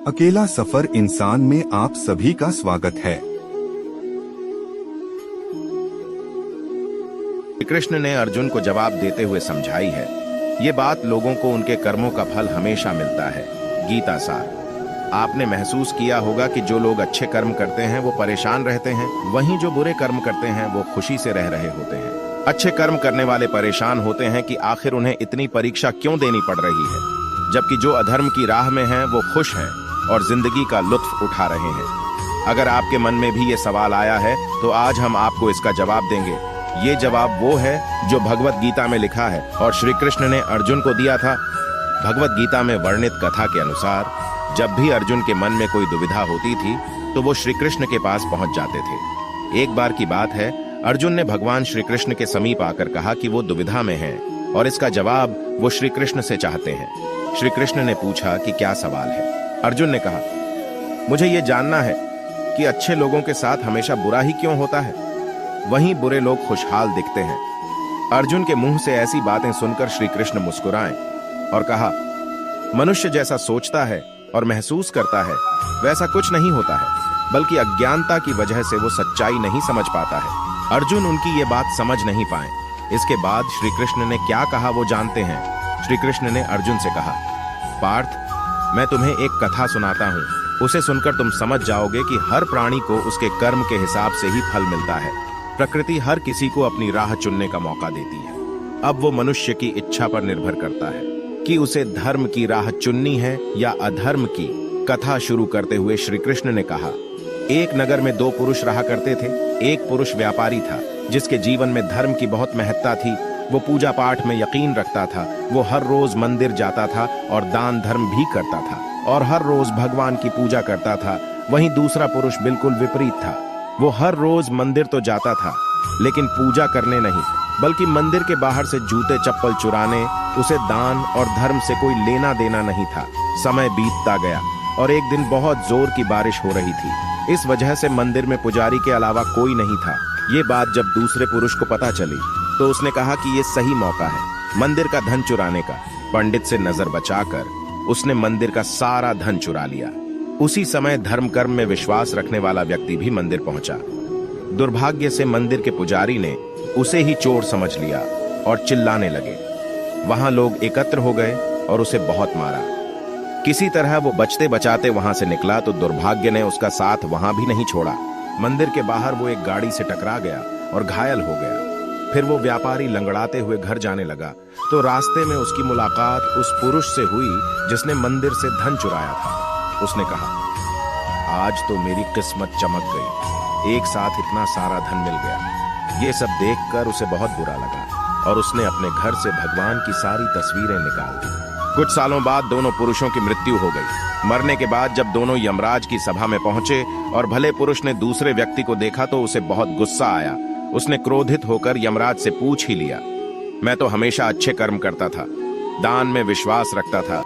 अकेला सफर इंसान में आप सभी का स्वागत है। श्री कृष्ण ने अर्जुन को जवाब देते हुए समझाई है। ये बात लोगों को उनके कर्मों का फल हमेशा मिलता है। गीता सार। आपने महसूस किया होगा कि जो लोग अच्छे कर्म करते हैं वो परेशान रहते हैं, वहीं जो बुरे कर्म करते हैं वो खुशी से रह रहे होते हैं। अच्छे कर्म करने वाले परेशान होते हैं कि आखिर उन्हें इतनी परीक्षा क्यों देनी पड़ रही है, जबकि जो अधर्म की राह में हैं वो खुश हैं और जिंदगी का लुत्फ उठा रहे हैं। अगर आपके मन में भी ये सवाल आया है तो आज हम आपको इसका जवाब देंगे। ये जवाब वो है जो भगवत गीता में लिखा है और श्री कृष्ण ने अर्जुन को दिया था। भगवत गीता में वर्णित कथा के अनुसार जब भी अर्जुन के मन में कोई दुविधा होती थी तो वो श्री कृष्ण के पास पहुंच जाते थे। एक बार की बात है, अर्जुन ने भगवान श्री कृष्ण के समीप आकर कहा कि वो दुविधा में हैं और इसका जवाब वो श्री कृष्ण से चाहते हैं। श्री कृष्ण ने पूछा कि क्या सवाल है। अर्जुन ने कहा, मुझे ये जानना है कि अच्छे लोगों के साथ हमेशा बुरा ही क्यों होता है, वहीं बुरे लोग खुशहाल दिखते हैं। अर्जुन के मुंह से ऐसी बातें सुनकर श्री कृष्ण मुस्कुराए और कहा, मनुष्य जैसा सोचता है और महसूस करता है वैसा कुछ नहीं होता है, बल्कि अज्ञानता की वजह से वो सच्चाई नहीं समझ पाता है। अर्जुन उनकी ये बात समझ नहीं पाए। इसके बाद श्री कृष्ण ने क्या कहा वो जानते हैं। श्री कृष्ण ने अर्जुन से कहा, पार्थ, मैं तुम्हें एक कथा सुनाता हूँ, उसे सुनकर तुम समझ जाओगे कि हर प्राणी को उसके कर्म के हिसाब से ही फल मिलता है। प्रकृति हर किसी को अपनी राह चुनने का मौका देती है। अब वो मनुष्य की इच्छा पर निर्भर करता है कि उसे धर्म की राह चुननी है या अधर्म की। कथा शुरू करते हुए श्री कृष्ण ने कहा, एक नगर में दो पुरुष रहा करते थे। एक पुरुष व्यापारी था जिसके जीवन में धर्म की बहुत महत्ता थी। वो पूजा पाठ में यकीन रखता था। वो हर रोज मंदिर जाता था और दान धर्म भी करता था और हर रोज भगवान की पूजा करता था। वहीं दूसरा पुरुष बिल्कुल विपरीत था। वो हर रोज मंदिर तो जाता था लेकिन पूजा करने नहीं, बल्कि मंदिर के बाहर से जूते चप्पल चुराने। उसे दान और धर्म से कोई लेना देना नहीं था। समय बीतता गया और एक दिन बहुत जोर की बारिश हो रही थी। इस वजह से मंदिर में पुजारी के अलावा कोई नहीं था। ये बात जब दूसरे पुरुष को पता चली तो उसने कहा कि ये सही मौका है मंदिर का धन चुराने का। पंडित से नजर बचाकर उसने मंदिर का सारा धन चुरा लिया। उसी समय धर्म कर्म में विश्वास रखने वाला व्यक्ति भी मंदिर पहुंचा। दुर्भाग्य से मंदिर के पुजारी ने उसे ही चोर समझ लिया और चिल्लाने लगे। वहां लोग एकत्र हो गए और उसे बहुत मारा। किसी तरह वो बचते बचाते वहां से निकला तो दुर्भाग्य ने उसका साथ वहां भी नहीं छोड़ा। मंदिर के बाहर वो एक गाड़ी से टकरा गया और घायल हो गया। फिर वो व्यापारी लंगड़ाते हुए घर जाने लगा तो रास्ते में उसकी मुलाकात उस पुरुष से हुई जिसने मंदिर से धन चुराया था। उसने कहा, आज तो मेरी किस्मत चमक गई, एक साथ इतना सारा धन मिल गया। ये सब देखकर उसे बहुत बुरा लगा और उसने अपने घर से भगवान की सारी तस्वीरें निकाल दी। कुछ सालों बाद दोनों पुरुषों की मृत्यु हो गई। मरने के बाद जब दोनों यमराज की सभा में पहुंचे और भले पुरुष ने दूसरे व्यक्ति को देखा तो उसे बहुत गुस्सा आया। उसने क्रोधित होकर यमराज से पूछ ही लिया, मैं तो हमेशा अच्छे कर्म करता था, दान में विश्वास रखता था,